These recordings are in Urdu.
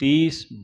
30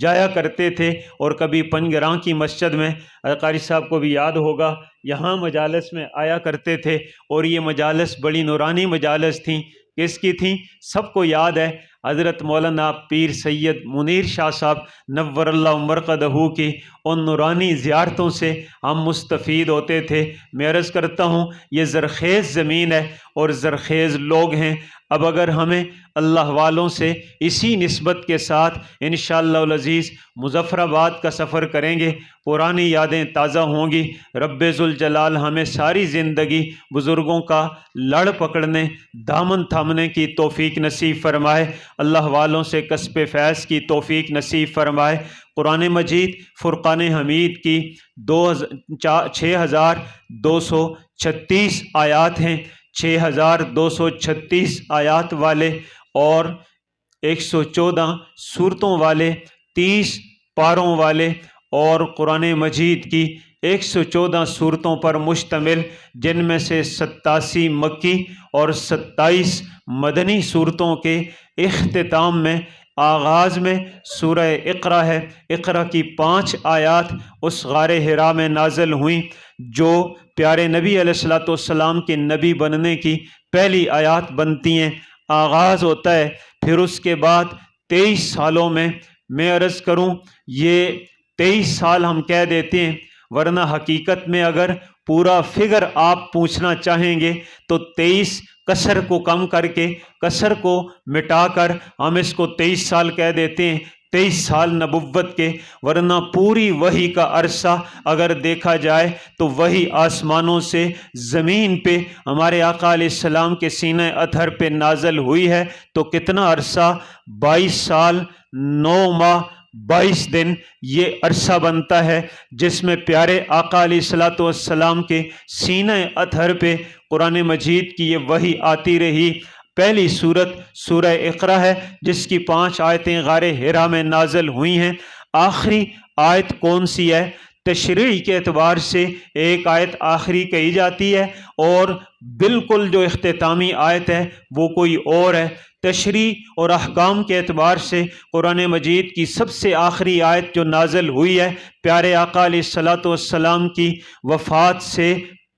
جایا کرتے تھے، اور کبھی پنگراں کی مسجد میں، قاری صاحب کو بھی یاد ہوگا، یہاں مجالس میں آیا کرتے تھے، اور یہ مجالس بڑی نورانی مجالس تھیں۔ کس کی تھیں؟ سب کو یاد ہے، حضرت مولانا پیر سید منیر شاہ صاحب نور اللہ مرقدہ کی ان نورانی زیارتوں سے ہم مستفید ہوتے تھے۔ میں عرض کرتا ہوں یہ زرخیز زمین ہے اور زرخیز لوگ ہیں۔ اب اگر ہمیں اللہ والوں سے اسی نسبت کے ساتھ انشاءاللہ العزیز مظفر آباد کا سفر کریں گے، پرانی یادیں تازہ ہوں گی۔ رب ذوالجلال ہمیں ساری زندگی بزرگوں کا لڑ پکڑنے، دامن تھامنے کی توفیق نصیب فرمائے، اللہ والوں سے کسب فیض کی توفیق نصیب فرمائے۔ قرآن مجید فرقان حمید کی 6236 آیات ہیں، 6236 آیات والے اور 114 صورتوں والے، 30 پاروں والے، اور قرآن مجید کی 114 صورتوں پر مشتمل، جن میں سے 87 مکی اور 27 مدنی صورتوں کے اختتام میں، آغاز میں سورہ اقرا ہے۔ اقرا کی 5 آیات اس غار حرا میں نازل ہوئیں، جو پیارے نبی علیہ السلام کے نبی بننے کی پہلی آیات بنتی ہیں۔ آغاز ہوتا ہے، پھر اس کے بعد 23 سالوں میں عرض کروں، یہ 23 سال ہم کہہ دیتے ہیں، ورنہ حقیقت میں اگر پورا فگر آپ پوچھنا چاہیں گے تو 23 کسر کو کم کر کے، کسر کو مٹا کر ہم اس کو 23 سال کہہ دیتے ہیں، 23 سال نبوت کے، ورنہ پوری وحی کا عرصہ اگر دیکھا جائے تو وحی آسمانوں سے زمین پہ ہمارے آقا علیہ السلام کے سینہ اطہر پہ نازل ہوئی ہے تو کتنا عرصہ؟ 22 سال 9 ماہ 22 دن یہ عرصہ بنتا ہے، جس میں پیارے آقا علیہ السلام کے سینہ اطہر پہ قرآن مجید کی یہ وحی آتی رہی۔ پہلی سورت سورہ اقرا ہے، جس کی 5 آیتیں غار حرا میں نازل ہوئی ہیں۔ آخری آیت کون سی ہے؟ تشریح کے اعتبار سے ایک آیت آخری کہی جاتی ہے، اور بالکل جو اختتامی آیت ہے وہ کوئی اور ہے۔ تشریح اور احکام کے اعتبار سے قرآن مجید کی سب سے آخری آیت جو نازل ہوئی ہے، پیارے آقا علیہ السلام کی وفات سے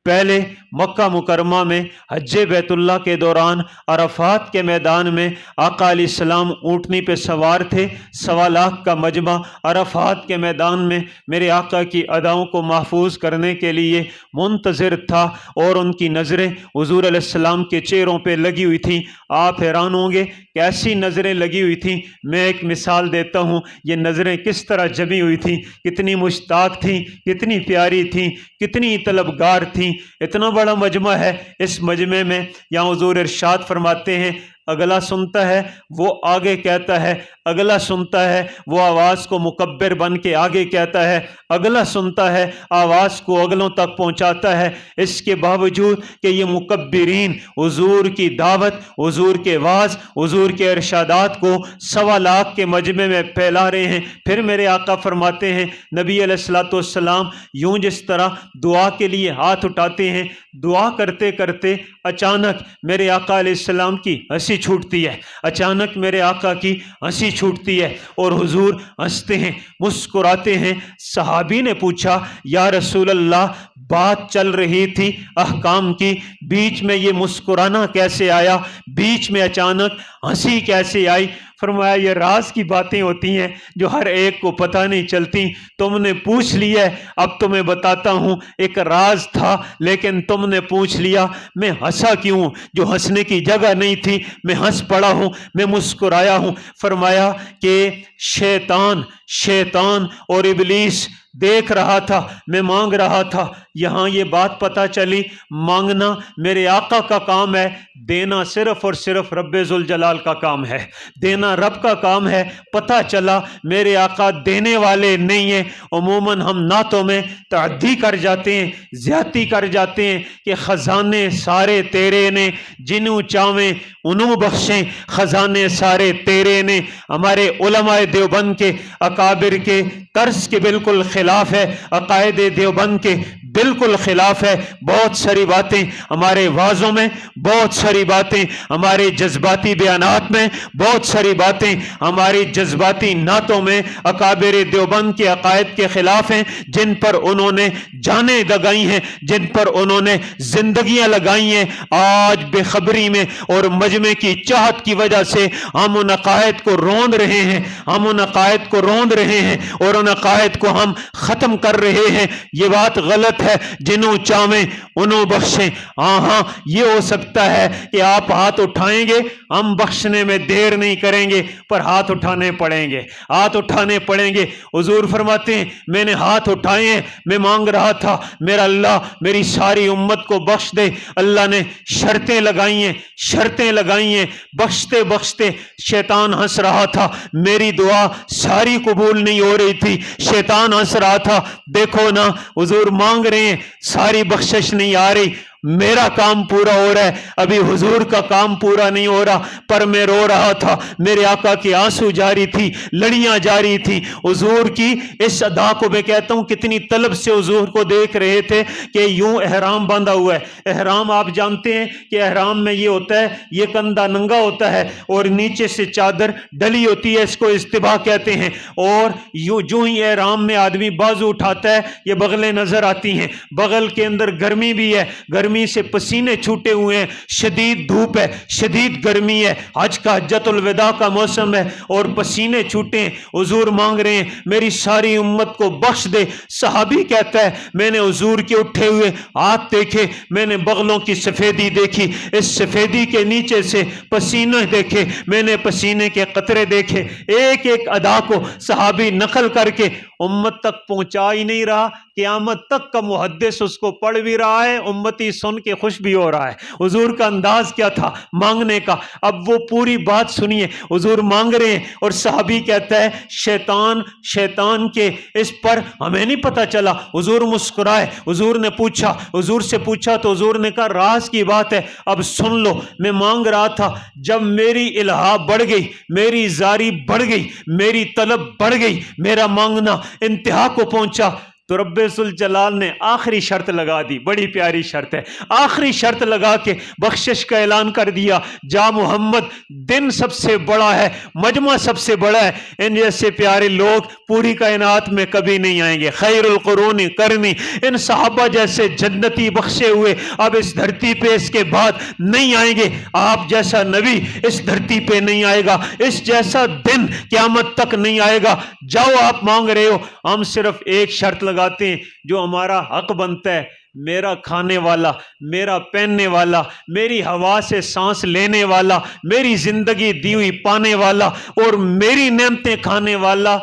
پہلے مکہ مکرمہ میں حج بیت اللہ کے دوران عرفات کے میدان میں آقا علیہ السلام اونٹنی پہ سوار تھے، 1.25 لاکھ کا مجمع عرفات کے میدان میں میرے آقا کی اداؤں کو محفوظ کرنے کے لیے منتظر تھا، اور ان کی نظریں حضور علیہ السلام کے چہروں پہ لگی ہوئی تھیں۔ آپ حیران ہوں گے کیسی نظریں لگی ہوئی تھیں۔ میں ایک مثال دیتا ہوں، یہ نظریں کس طرح جمی ہوئی تھیں، کتنی مشتاق تھیں، کتنی پیاری تھیں، کتنی طلبگار تھیں۔ اتنا بڑا مجمع ہے، اس مجمع میں یہاں حضور ارشاد فرماتے ہیں، اگلا سنتا ہے وہ آگے کہتا ہے، اگلا سنتا ہے وہ آواز کو مکبر بن کے آگے کہتا ہے، اگلا سنتا ہے آواز کو اگلوں تک پہنچاتا ہے۔ اس کے باوجود کہ یہ مکبرین حضور کی دعوت، حضور کے واعظ، حضور کے ارشادات کو 1.25 لاکھ کے مجمع میں پھیلا رہے ہیں، پھر میرے آقا فرماتے ہیں، نبی علیہ السلام یوں جس طرح دعا کے لیے ہاتھ اٹھاتے ہیں، دعا کرتے کرتے اچانک میرے آقا علیہ السلام کی ہنسی چھوٹتی ہے، اچانک میرے آقا کی ہنسی چھوٹتی ہے، اور حضور ہنستے ہیں، مسکراتے ہیں۔ صحابی نے پوچھا، یا رسول اللہ، بات چل رہی تھی احکام کی، بیچ میں یہ مسکرانا کیسے آیا، بیچ میں اچانک ہنسی کیسے آئی؟ فرمایا یہ راز کی باتیں ہوتی ہیں جو ہر ایک کو پتہ نہیں چلتی، تم نے پوچھ لیا ہے، اب تمہیں بتاتا ہوں، ایک راز تھا لیکن تم نے پوچھ لیا۔ میں ہنسا کیوں؟ جو ہنسنے کی جگہ نہیں تھی میں ہنس پڑا ہوں، میں مسکرایا ہوں۔ فرمایا کہ شیطان اور ابلیس دیکھ رہا تھا، میں مانگ رہا تھا، یہاں یہ بات پتہ چلی، مانگنا میرے آقا کا کام ہے، دینا صرف اور صرف رب ذوالجلال کا کام ہے، دینا رب کا کام ہے۔ پتہ چلا میرے آقا دینے والے نہیں ہیں۔ عموماً ہم نعتوں میں تعدی کر جاتے ہیں، زیادتی کر جاتے ہیں کہ خزانے سارے تیرے نے، جنوں چاویں انہوں بخشیں، خزانے سارے تیرے نے۔ ہمارے علماء دیوبند کے اکابر کے طرز کے بالکل خلاف ہے، عقائد دیوبند کے بالکل خلاف ہے. بہت ساری باتیں ہمارے وعظوں میں، بہت ساری باتیں ہمارے جذباتی بیانات میں، بہت ساری باتیں ہماری جذباتی نعتوں میں اکابر دیوبند کے عقائد کے خلاف ہیں، جن پر انہوں نے جانیں لگائی ہیں، جن پر انہوں نے زندگیاں لگائی ہیں. آج بے خبری میں اور مجمع کی چاہت کی وجہ سے ہم ان عقائد کو روند رہے ہیں، ہم ان عقائد کو روند رہے ہیں اور ان عقائد کو ہم ختم کر رہے ہیں. یہ بات غلط ہے. جنوں چاہیں انہوں بخشیں. ہاں یہ ہو سکتا ہے کہ آپ ہاتھ اٹھائیں گے، ہم بخشنے میں دیر نہیں کریں گے، پر ہاتھ اٹھانے پڑیں گے، ہاتھ اٹھانے پڑیں گے. حضور فرماتے ہیں میں نے ہاتھ اٹھائے ہیں، میں مانگ رہا تھا میرا اللہ میری ساری امت کو بخش دے. اللہ نے شرطیں لگائی ہیں، شرطیں لگائی ہیں. بخشتے بخشتے شیطان ہنس رہا تھا، میری دعا ساری قبول نہیں ہو رہی تھی. شیطان ہنس رہا تھا، دیکھو نا حضور مانگ رہے ہیں ساری بخشش نہیں آ رہی، میرا کام پورا ہو رہا ہے، ابھی حضور کا کام پورا نہیں ہو رہا. پر میں رو رہا تھا، میرے آقا کی آنسو جاری تھی، لڑیاں جاری تھی. حضور کی اس ادا کو میں کہتا ہوں کتنی طلب سے حضور کو دیکھ رہے تھے کہ یوں احرام باندھا ہوا ہے. احرام آپ جانتے ہیں کہ احرام میں یہ ہوتا ہے، یہ کندھا ننگا ہوتا ہے اور نیچے سے چادر ڈلی ہوتی ہے، اس کو استباح کہتے ہیں. اور یوں جو ہی احرام میں آدمی بازو اٹھاتا ہے یہ بغلیں نظر آتی ہیں. بغل کے اندر گرمی بھی ہے، گرمی سے پسینے چھوٹے ہوئے ہیں، شدید دھوپ ہے، شدید گرمی ہے، حج کا حجۃ الوداع کا موسم ہے اور پسینے چھوٹے ہیں. حضور مانگ رہے ہیں میری ساری امت کو بخش دے. صحابی کہتا ہے میں نے حضور کے اٹھے ہوئے ہاتھ دیکھے، میں نے بغلوں کی سفیدی دیکھی، اس سفیدی کے نیچے سے پسینے دیکھے، میں نے پسینے کے قطرے دیکھے. ایک ایک ادا کو صحابی نقل کر کے امت تک پہنچا ہی نہیں رہا. قیامت تک کا محدث اس کو پڑھ بھی رہا ہے، امتی سن کے خوش بھی ہو رہا ہے. حضور کا انداز کیا تھا مانگنے کا؟ اب وہ پوری بات سنیے. حضور مانگ رہے ہیں اور صحابی کہتا ہے شیطان کے اس پر ہمیں نہیں پتا چلا. حضور مسکرائے، حضور نے پوچھا، حضور سے پوچھا تو حضور نے کہا راز کی بات ہے، اب سن لو. میں مانگ رہا تھا، جب میری الہا بڑھ گئی، میری زاری بڑھ گئی، میری طلب بڑھ گئی، میرا مانگنا انتہا کو پہنچا، تو رب ذوالجلال نے آخری شرط لگا دی. بڑی پیاری شرط ہے. آخری شرط لگا کے بخشش کا اعلان کر دیا. جا محمد، دن سب سے بڑا ہے، مجمع سب سے بڑا ہے، ان جیسے پیارے لوگ پوری کائنات میں کبھی نہیں آئیں گے. خیر القرون کرنی، ان صحابہ جیسے جنتی بخشے ہوئے اب اس دھرتی پہ اس کے بعد نہیں آئیں گے. آپ جیسا نبی اس دھرتی پہ نہیں آئے گا، اس جیسا دن قیامت تک نہیں آئے گا. جاؤ آپ مانگ رہے ہو، ہم صرف ایک شرط لگاتے ہیں جو ہمارا حق بنتا ہے. میرا کھانے والا، میرا پہننے والا، میری ہوا سے سانس لینے والا، میری زندگی دی ہوئی پانے والا اور میری نعمتیں کھانے والا،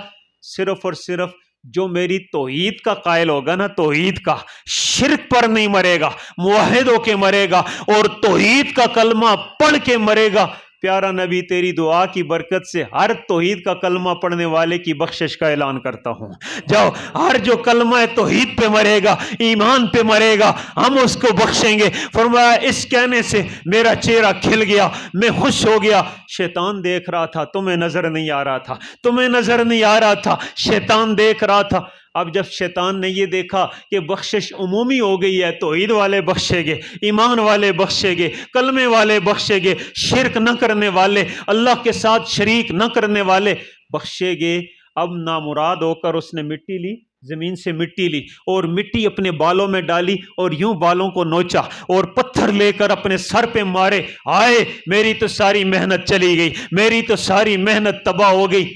صرف اور صرف جو میری توحید کا قائل ہوگا نا، توحید کا، شرک پر نہیں مرے گا، موحد ہو کے مرے گا اور توحید کا کلمہ پڑھ کے مرے گا. پیارا نبی تیری دعا کی برکت سے ہر توحید کا کلمہ پڑھنے والے کی بخشش کا اعلان کرتا ہوں. جاؤ، ہر جو کلمہ توحید پہ مرے گا، ایمان پہ مرے گا، ہم اس کو بخشیں گے. فرمایا اس کہنے سے میرا چہرہ کھل گیا، میں خوش ہو گیا. شیطان دیکھ رہا تھا، تمہیں نظر نہیں آ رہا تھا، تمہیں نظر نہیں آ رہا تھا، شیطان دیکھ رہا تھا. اب جب شیطان نے یہ دیکھا کہ بخشش عمومی ہو گئی ہے، توحید والے بخشے گے، ایمان والے بخشے گے، کلمے والے بخشے گے، شرک نہ کرنے والے، اللہ کے ساتھ شریک نہ کرنے والے بخشے گے. اب نامراد ہو کر اس نے مٹی لی، زمین سے مٹی لی اور مٹی اپنے بالوں میں ڈالی اور یوں بالوں کو نوچا اور پتھر لے کر اپنے سر پہ مارے. آئے میری تو ساری محنت چلی گئی، میری تو ساری محنت تباہ ہو گئی.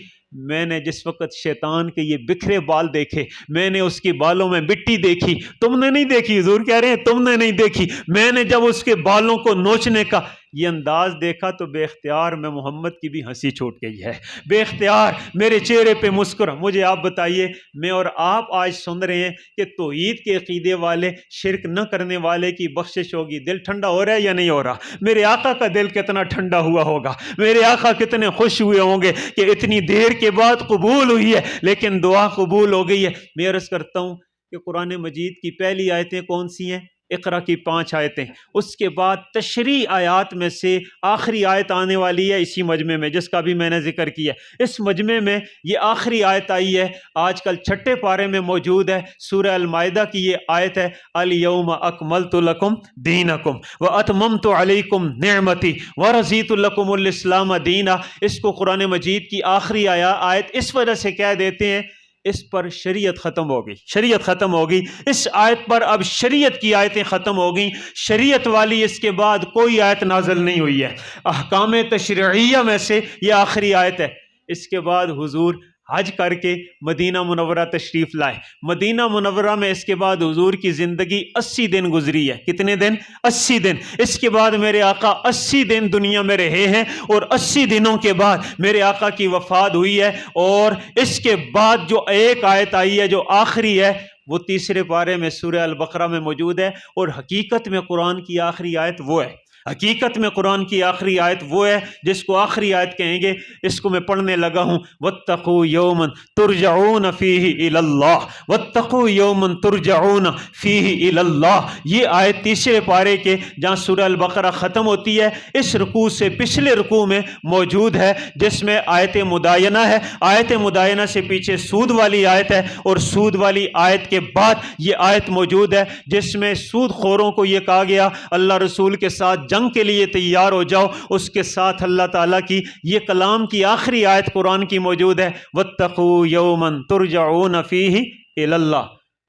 میں نے جس وقت شیطان کے یہ بکھرے بال دیکھے، میں نے اس کے بالوں میں مٹی دیکھی، تم نے نہیں دیکھی. حضور کہہ رہے ہیں تم نے نہیں دیکھی. میں نے جب اس کے بالوں کو نوچنے کا یہ انداز دیکھا تو بے اختیار میں محمد کی بھی ہنسی چھوٹ گئی ہے، بے اختیار میرے چہرے پہ مسکرا. مجھے آپ بتائیے، میں اور آپ آج سن رہے ہیں کہ توحید کے عقیدے والے، شرک نہ کرنے والے کی بخشش ہوگی. دل ٹھنڈا ہو رہا ہے یا نہیں ہو رہا؟ میرے آقا کا دل کتنا ٹھنڈا ہوا ہوگا، میرے آقا کتنے خوش ہوئے ہوں گے کہ اتنی دیر کے بعد قبول ہوئی ہے لیکن دعا قبول ہو گئی ہے. میں عرض کرتا ہوں کہ قرآن مجید کی پہلی آیتیں کون سی ہیں؟ اقرا کی 5 آیتیں، اس کے بعد تشریح آیات میں سے آخری آیت آنے والی ہے اسی مجمع میں، جس کا بھی میں نے ذکر کیا۔ اس مجمع میں یہ آخری آیت آئی ہے، آج کل چھٹے پارے میں موجود ہے، سورہ المائدہ کی یہ آیت ہے، الیوم اکملت لکم دینکم واتممت علیکم نعمتی ورضیت لکم الاسلام دینا۔ اس کو قرآن مجید کی آخری آیت اس وجہ سے کہہ دیتے ہیں، اس پر شریعت ختم ہوگی، شریعت ختم ہوگی، اس آیت پر اب شریعت کی آیتیں ختم ہوگی، شریعت والی اس کے بعد کوئی آیت نازل نہیں ہوئی ہے۔ احکام تشریعیہ میں سے یہ آخری آیت ہے۔ اس کے بعد حضور حج کر کے مدینہ منورہ تشریف لائے، مدینہ منورہ میں اس کے بعد حضور کی زندگی 80 دن گزری ہے۔ کتنے دن؟ 80 دن۔ اس کے بعد میرے آقا 80 دن دنیا میں رہے ہیں، اور 80 دنوں کے بعد میرے آقا کی وفات ہوئی ہے، اور اس کے بعد جو ایک آیت آئی ہے جو آخری ہے، وہ تیسرے پارے میں سورہ البقرہ میں موجود ہے، اور حقیقت میں قرآن کی آخری آیت وہ ہے، حقیقت میں قرآن کی آخری آیت وہ ہے جس کو آخری آیت کہیں گے۔ اس کو میں پڑھنے لگا ہوں، واتقوا یوما ترجعون فیہ الی اللہ، واتقوا یوما ترجعون فیہ الی اللہ۔ یہ آیت تیسرے پارے کے جہاں سورہ البقرہ ختم ہوتی ہے، اس رکوع سے پچھلے رکوع میں موجود ہے، جس میں آیت مداینہ ہے۔ آیت مداینہ سے پیچھے سود والی آیت ہے، اور سود والی آیت کے بعد یہ آیت موجود ہے جس میں سود خوروں کو یہ کہا گیا اللہ رسول کے ساتھ جنگ کے لیے تیار ہو جاؤ۔ اس کے ساتھ اللہ تعالیٰ کی یہ کلام کی آخری آیت قرآن کی موجود ہے، واتقوا یوما ترجعون فیہ الی اللہ۔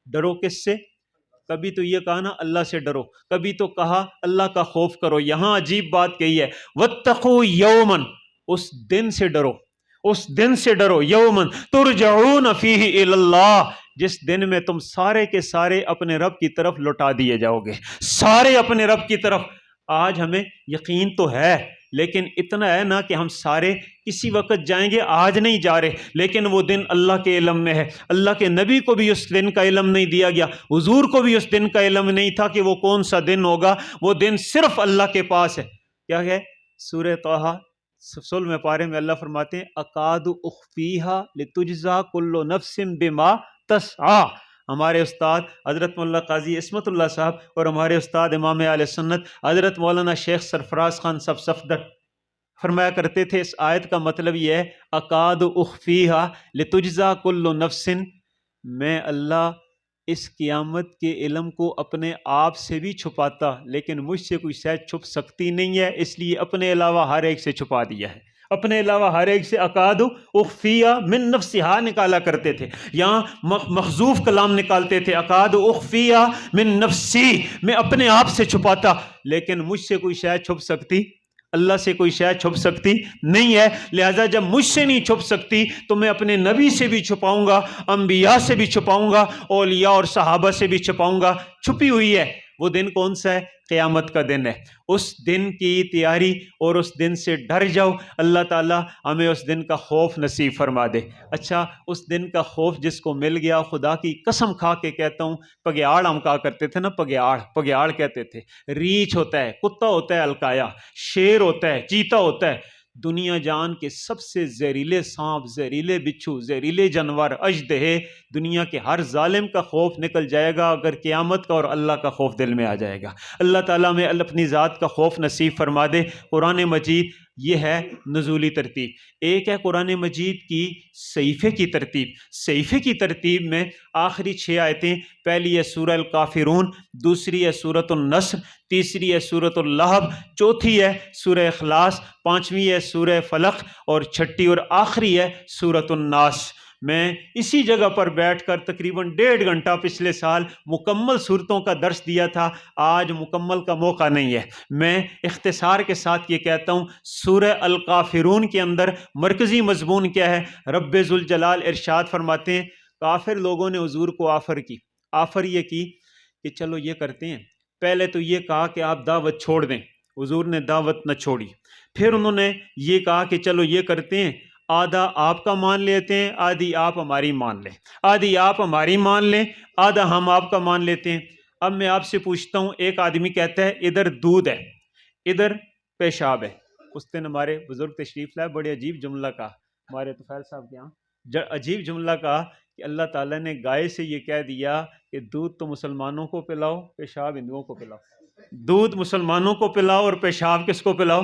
ڈرو کس سے؟ کبھی تو یہ کہا نا اللہ سے ڈرو، کبھی تو کہا اللہ کا خوف کرو۔ یہاں عجیب بات کہی ہے، واتقوا یوما، اس دن سے ڈرو، اس دن سے ڈرو، یوما ترجعون فیہ الی اللہ، جس دن میں تم سارے کے سارے اپنے رب کی طرف لوٹا دیے جاؤ گے، سارے اپنے رب کی طرف۔ آج ہمیں یقین تو ہے، لیکن اتنا ہے نا کہ ہم سارے کسی وقت جائیں گے، آج نہیں جا رہے، لیکن وہ دن اللہ کے علم میں ہے۔ اللہ کے نبی کو بھی اس دن کا علم نہیں دیا گیا، حضور کو بھی اس دن کا علم نہیں تھا کہ وہ کون سا دن ہوگا، وہ دن صرف اللہ کے پاس ہے۔ کیا ہے؟ سورہ طٰہٰ 16ویں پارے میں اللہ فرماتے ہیں، اکاد اخفیہا لتجزا کل نفس بما تسعی۔ ہمارے استاد حضرت مولانا قاضی عصمت اللہ صاحب اور ہمارے استاد امام اہل سنت حضرت مولانا شیخ سرفراز خان صفدر فرمایا کرتے تھے، اس آیت کا مطلب یہ ہے، اکاد اخفیہا لتجزا کل نفس، میں اللہ اس قیامت کے علم کو اپنے آپ سے بھی چھپاتا، لیکن مجھ سے کوئی شے چھپ سکتی نہیں ہے، اس لیے اپنے علاوہ ہر ایک سے چھپا دیا ہے، اپنے علاوہ ہر ایک سے اکاد اخفیہ من نفسہا نکالا کرتے تھے، یہاں مخذوف کلام نکالتے تھے، اکاد اخفیہ من نفسی، میں اپنے آپ سے چھپاتا، لیکن مجھ سے کوئی شے چھپ سکتی، اللہ سے کوئی شے چھپ سکتی نہیں ہے، لہٰذا جب مجھ سے نہیں چھپ سکتی تو میں اپنے نبی سے بھی چھپاؤں گا، انبیاء سے بھی چھپاؤں گا، اولیاء اور صحابہ سے بھی چھپاؤں گا۔ چھپی ہوئی ہے، وہ دن کون سا ہے؟ قیامت کا دن ہے۔ اس دن کی تیاری اور اس دن سے ڈر جاؤ، اللہ تعالیٰ ہمیں اس دن کا خوف نصیب فرما دے۔ اچھا، اس دن کا خوف جس کو مل گیا، خدا کی قسم کھا کے کہتا ہوں، پگیاڑ ہم کہا کرتے تھے نا، پگیاڑ کہتے تھے، ریچھ ہوتا ہے، کتا ہوتا ہے الکایا، شیر ہوتا ہے، چیتا ہوتا ہے، دنیا جان کے سب سے زہریلے سانپ، زہریلے بچھو، زہریلے جانور، اژدہے، دنیا کے ہر ظالم کا خوف نکل جائے گا اگر قیامت کا اور اللہ کا خوف دل میں آ جائے گا۔ اللہ تعالیٰ میں اپنی ذات کا خوف نصیب فرما دے۔ قرآن مجید یہ ہے نزولی ترتیب۔ ایک ہے قرآن مجید کی صحیفے کی ترتیب۔ صحیفے کی ترتیب میں آخری 6 آیتیں، پہلی ہے سورہ الکافرون، دوسری ہے سورۃ النصر، تیسری ہے سورۃ اللہب، چوتھی ہے سورہ اخلاص، پانچویں ہے سورہ فلق، اور چھٹی اور آخری ہے سورۃ الناس۔ میں اسی جگہ پر بیٹھ کر تقریباً 1.5 گھنٹہ پچھلے سال مکمل صورتوں کا درس دیا تھا، آج مکمل کا موقع نہیں ہے۔ میں اختصار کے ساتھ یہ کہتا ہوں، سورہ الکافرون کے اندر مرکزی مضمون کیا ہے؟ رب ذوالجلال ارشاد فرماتے ہیں، کافر لوگوں نے حضور کو آفر یہ کی کہ چلو یہ کرتے ہیں، پہلے تو یہ کہا کہ آپ دعوت چھوڑ دیں، حضور نے دعوت نہ چھوڑی، پھر انہوں نے یہ کہا کہ چلو یہ کرتے ہیں، آدھا آپ کا مان لیتے ہیں، آدھی آپ ہماری مان لیں، آدھی آپ ہماری مان لیں، آدھا ہم آپ کا مان لیتے ہیں۔ اب میں آپ سے پوچھتا ہوں، ایک آدمی کہتا ہے ادھر دودھ ہے، ادھر پیشاب ہے۔ اس دن ہمارے بزرگ تشریف لائے، بڑے عجیب جملہ کہا، ہمارے طفیل صاحب کے یہاں عجیب جملہ کہا کہ اللہ تعالیٰ نے گائے سے یہ کہہ دیا کہ دودھ تو مسلمانوں کو پلاؤ، پیشاب ہندوؤں کو پلاؤ، دودھ مسلمانوں کو پلاؤ اور پیشاب کس کو پلاؤ؟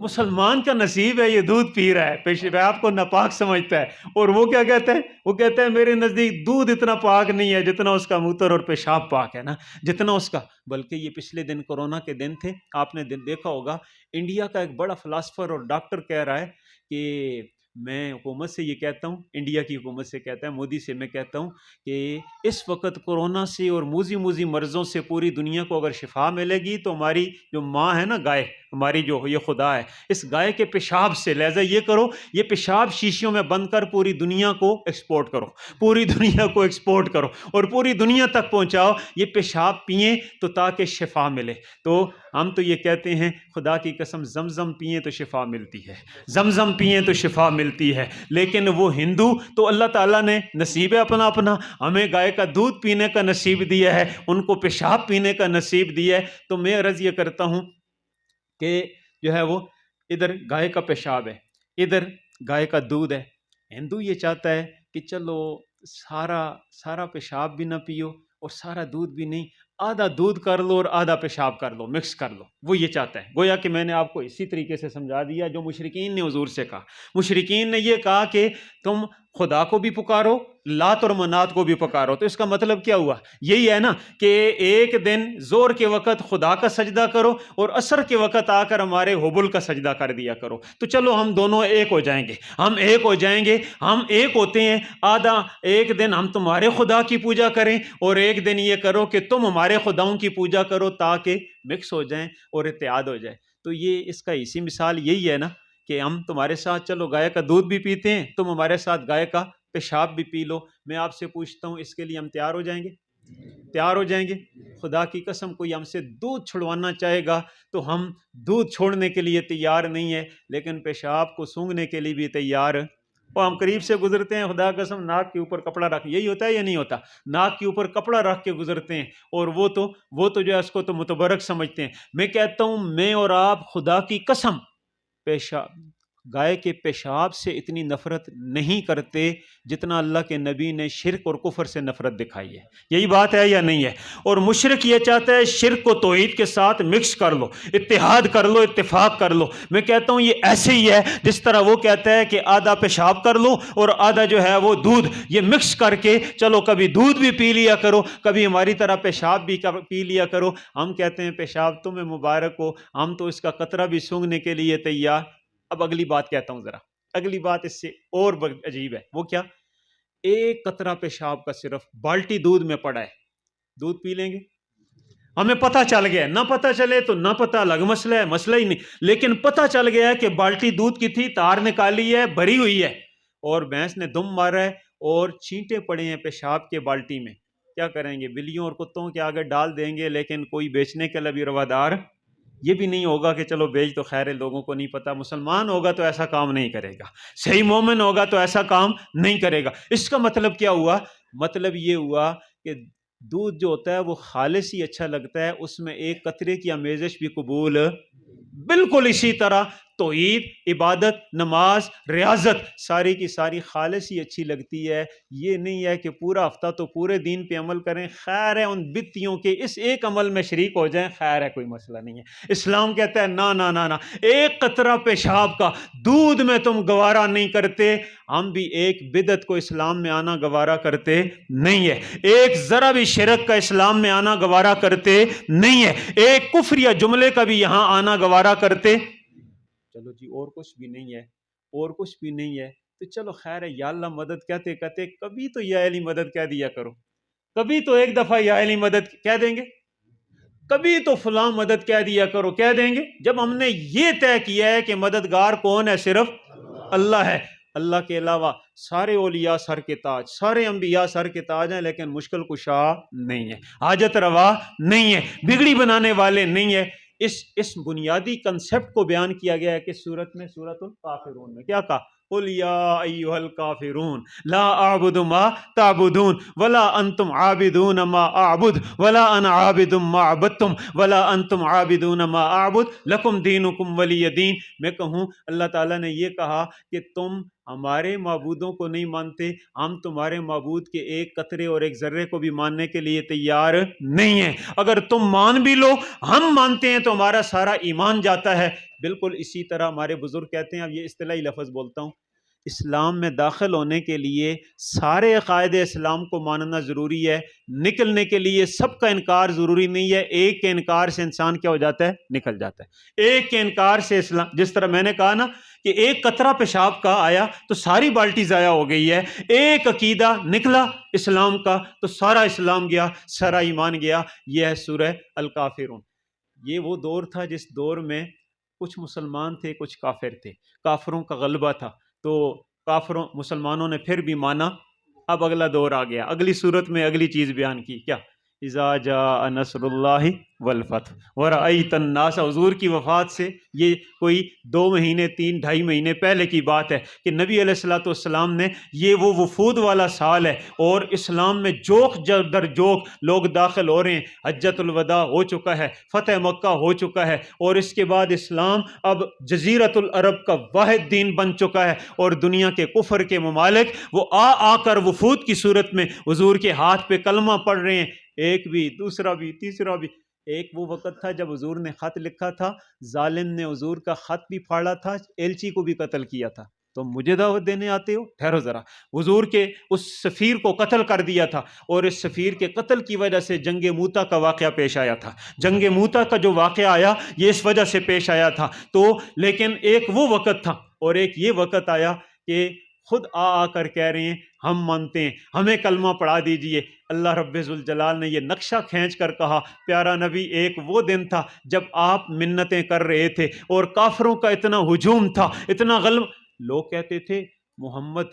مسلمان کا نصیب ہے یہ دودھ پی رہا ہے، پیشاب کو ناپاک سمجھتا ہے، اور وہ کیا کہتا ہے؟ وہ کہتا ہے میرے نزدیک دودھ اتنا پاک نہیں ہے جتنا اس کا موتر اور پیشاب پاک ہے نا، جتنا اس کا۔ بلکہ یہ پچھلے دن کورونا کے دن تھے، آپ نے دیکھا ہوگا انڈیا کا ایک بڑا فلاسفر اور ڈاکٹر کہہ رہا ہے کہ میں حکومت سے یہ کہتا ہوں، انڈیا کی حکومت سے کہتا ہے، مودی سے میں کہتا ہوں کہ اس وقت کورونا سے اور موذی مرضوں سے پوری دنیا کو اگر شفا ملے گی تو ہماری جو ماں ہے نا گائے، ہماری جو یہ خدا ہے، اس گائے کے پیشاب سے، لہذا یہ کرو، یہ پیشاب شیشیوں میں بند کر پوری دنیا کو ایکسپورٹ کرو، پوری دنیا کو ایکسپورٹ کرو اور پوری دنیا تک پہنچاؤ، یہ پیشاب پئیں تو تاکہ شفا ملے۔ تو ہم تو یہ کہتے ہیں خدا کی قسم زمزم پئیں تو شفا ملتی ہے، زمزم پئیں تو شفا ملتی ہے، لیکن وہ ہندو تو اللہ تعالیٰ نے نصیب اپنا اپنا، ہمیں گائے کا دودھ پینے کا نصیب دیا ہے، ان کو پیشاب پینے کا نصیب دیا ہے۔ تو میں عرض یہ کرتا ہوں کہ جو ہے وہ ادھر گائے کا پیشاب ہے، ادھر گائے کا دودھ ہے، ہندو یہ چاہتا ہے کہ چلو سارا پیشاب بھی نہ پیو اور سارا دودھ بھی نہیں، آدھا دودھ کر لو اور آدھا پیشاب کر لو، مکس کر لو، وہ یہ چاہتا ہے۔ گویا کہ میں نے آپ کو اسی طریقے سے سمجھا دیا جو مشرکین نے حضور سے کہا۔ مشرکین نے یہ کہا کہ تم خدا کو بھی پکارو، لات اور منات کو بھی پکارو، تو اس کا مطلب کیا ہوا؟ یہی ہے نا کہ ایک دن زور کے وقت خدا کا سجدہ کرو اور عصر کے وقت آ کر ہمارے حبل کا سجدہ کر دیا کرو، تو چلو ہم دونوں ایک ہو جائیں گے، ہم ایک ہو جائیں گے، ہم ایک ہوتے ہیں۔ آدھا ایک دن ہم تمہارے خدا کی پوجا کریں اور ایک دن یہ کرو کہ تم ہمارے خداؤں کی پوجا کرو، تاکہ مکس ہو جائیں اور اتحاد ہو جائے۔ تو یہ اس کا اسی مثال یہی ہے نا کہ ہم تمہارے ساتھ چلو گائے کا دودھ بھی پیتے ہیں، تم ہمارے ساتھ گائے کا پیشاب بھی پی لو۔ میں آپ سے پوچھتا ہوں اس کے لیے ہم تیار ہو جائیں گے؟ تیار ہو جائیں گے؟ خدا کی قسم کوئی ہم سے دودھ چھڑوانا چاہے گا تو ہم دودھ چھوڑنے کے لیے تیار نہیں ہے، لیکن پیشاب کو سونگھنے کے لیے بھی تیار۔ اور ہم قریب سے گزرتے ہیں، خدا کی قسم ناک کے اوپر کپڑا رکھ، یہی ہوتا ہے یا نہیں ہوتا؟ ناک کے اوپر کپڑا رکھ کے گزرتے ہیں، اور وہ تو جو ہے اس کو تو متبرک سمجھتے ہیں۔ میں کہتا ہوں میں اور آپ خدا کی قسم گائے کے پیشاب سے اتنی نفرت نہیں کرتے جتنا اللہ کے نبی نے شرک اور کفر سے نفرت دکھائی ہے۔ یہی بات ہے یا نہیں ہے؟ اور مشرک یہ چاہتا ہے شرک کو توحید کے ساتھ مکس کر لو، اتحاد کر لو، اتفاق کر لو۔ میں کہتا ہوں یہ ایسے ہی ہے جس طرح وہ کہتا ہے کہ آدھا پیشاب کر لو اور آدھا جو ہے وہ دودھ، یہ مکس کر کے چلو کبھی دودھ بھی پی لیا کرو، کبھی ہماری طرح پیشاب بھی پی لیا کرو۔ ہم کہتے ہیں پیشاب تمہیں مبارک ہو، ہم تو اس کا قطرہ بھی سونگھنے کے لیے تیار۔ اب اگلی بات کہتا ہوں ذرا، اگلی بات اس سے اور عجیب ہے۔ وہ کیا؟ ایک قطرہ پیشاب کا صرف بالٹی دودھ میں پڑا ہے، دودھ پی لیں گے؟ ہمیں پتہ چل گیا، نہ پتہ چلے تو نہ پتہ الگ مسئلہ ہے، مسئلہ ہی نہیں، لیکن پتہ چل گیا ہے کہ بالٹی دودھ کی تھی، تار نکالی ہے، بھری ہوئی ہے، اور بھینس نے دم مارا ہے اور چھینٹے پڑے ہیں پیشاب کے بالٹی میں۔ کیا کریں گے؟ بلیوں اور کتوں کے آگے ڈال دیں گے، لیکن کوئی بیچنے کے لیے بھی روادار یہ بھی نہیں ہوگا کہ چلو بیچ تو خیر ہے، لوگوں کو نہیں پتا۔ مسلمان ہوگا تو ایسا کام نہیں کرے گا، صحیح مومن ہوگا تو ایسا کام نہیں کرے گا۔ اس کا مطلب کیا ہوا؟ مطلب یہ ہوا کہ دودھ جو ہوتا ہے وہ خالص ہی اچھا لگتا ہے، اس میں ایک قطرے کی آمیزش بھی قبول۔ بالکل اسی طرح توحید، عبادت، نماز، ریاضت ساری کی ساری خالص ہی اچھی لگتی ہے۔ یہ نہیں ہے کہ پورا ہفتہ تو پورے دین پہ عمل کریں، خیر ہے ان بتیوں کے اس ایک عمل میں شریک ہو جائیں، خیر ہے کوئی مسئلہ نہیں ہے۔ اسلام کہتا ہے نا نا نا نا، ایک قطرہ پیشاب کا دودھ میں تم گوارا نہیں کرتے، ہم بھی ایک بدعت کو اسلام میں آنا گوارا کرتے نہیں ہے، ایک ذرا بھی شرک کا اسلام میں آنا گوارا کرتے نہیں ہے، ایک کفر یا جملے کا بھی یہاں آنا گوارا کرتے۔ چلو جی اور کچھ بھی نہیں ہے، اور کچھ بھی نہیں ہے تو چلو خیر ہے، یا اللہ مدد کہتے کہتے کبھی تو یا علی مدد کہہ دیا کرو، کبھی تو ایک دفعہ یا علی مدد کہہ دیں گے، کبھی تو فلاں مدد کہہ دیا کرو، کہہ دیں گے۔ جب ہم نے یہ طے کیا ہے کہ مددگار کون ہے؟ صرف اللہ ہے، اللہ کے علاوہ سارے اولیاء سر کے تاج، سارے انبیاء سر کے تاج ہیں، لیکن مشکل کشا نہیں ہے، حاجت روا نہیں ہے، بگڑی بنانے والے نہیں ہے۔ اس بنیادی کنسپٹ کو بیان کیا گیا ہے کہ سورت میں، سورۃ الکافرون میں کیا کہا؟ قل یا ایھا الکافرون لا اعبد ما تعبدون ولا انتم عابدون ما اعبد ولا انا عابد ما عبدتم ولا انتم عابدون ما اعبد لکم دینکم ولی دین۔ میں کہوں اللہ تعالیٰ نے یہ کہا کہ تم ہمارے معبودوں کو نہیں مانتے، ہم تمہارے معبود کے ایک قطرے اور ایک ذرے کو بھی ماننے کے لیے تیار نہیں ہیں، اگر تم مان بھی لو ہم مانتے ہیں تو ہمارا سارا ایمان جاتا ہے۔ بالکل اسی طرح ہمارے بزرگ کہتے ہیں، اب یہ اصطلاحی لفظ بولتا ہوں، اسلام میں داخل ہونے کے لیے سارے عقائد اسلام کو ماننا ضروری ہے، نکلنے کے لیے سب کا انکار ضروری نہیں ہے، ایک کے انکار سے انسان کیا ہو جاتا ہے؟ نکل جاتا ہے۔ ایک کے انکار سے اسلام، جس طرح میں نے کہا نا کہ ایک قطرہ پیشاب کا آیا تو ساری بالٹی ضائع ہو گئی ہے، ایک عقیدہ نکلا اسلام کا تو سارا اسلام گیا، سارا ایمان گیا۔ یہ ہے سورہ الکافرون۔ یہ وہ دور تھا جس دور میں کچھ مسلمان تھے، کچھ کافر تھے، کافروں کا غلبہ تھا، تو کافروں مسلمانوں نے پھر بھی مانا۔ اب اگلا دور آ گیا، اگلی صورت میں اگلی چیز بیان کی، کیا؟ اذا جاء نصر اللہ والفتح ورأیت الناس۔ حضور کی وفات سے یہ کوئی 2 مہینے 3-2.5 مہینے پہلے کی بات ہے کہ نبی علیہ الصلوۃ والسلام نے، یہ وہ وفود والا سال ہے اور اسلام میں جوک در جوک لوگ داخل ہو رہے ہیں، حجۃ الوداع ہو چکا ہے، فتح مکہ ہو چکا ہے، اور اس کے بعد اسلام اب جزیرۃ العرب کا واحد دین بن چکا ہے، اور دنیا کے کفر کے ممالک وہ آ کر وفود کی صورت میں حضور کے ہاتھ پہ کلمہ پڑھ رہے ہیں، ایک بھی، دوسرا بھی، تیسرا بھی۔ ایک وہ وقت تھا جب حضور نے خط لکھا تھا، ظالم نے حضور کا خط بھی پھاڑا تھا، ایلچی کو بھی قتل کیا تھا، تو مجھے دعوت دینے آتے ہو؟ ٹھہرو ذرا، حضور کے اس سفیر کو قتل کر دیا تھا، اور اس سفیر کے قتل کی وجہ سے جنگ موتا کا واقعہ پیش آیا تھا۔ جنگ موتا کا جو واقعہ آیا یہ اس وجہ سے پیش آیا تھا۔ تو لیکن ایک وہ وقت تھا اور ایک یہ وقت آیا کہ خود آ کر کہہ رہے ہیں ہم مانتے ہیں، ہمیں کلمہ پڑھا دیجئے۔ اللہ رب ذوالجلال نے یہ نقشہ کھینچ کر کہا، پیارا نبی ایک وہ دن تھا جب آپ منتیں کر رہے تھے اور کافروں کا اتنا ہجوم تھا، اتنا غلب، لوگ کہتے تھے محمد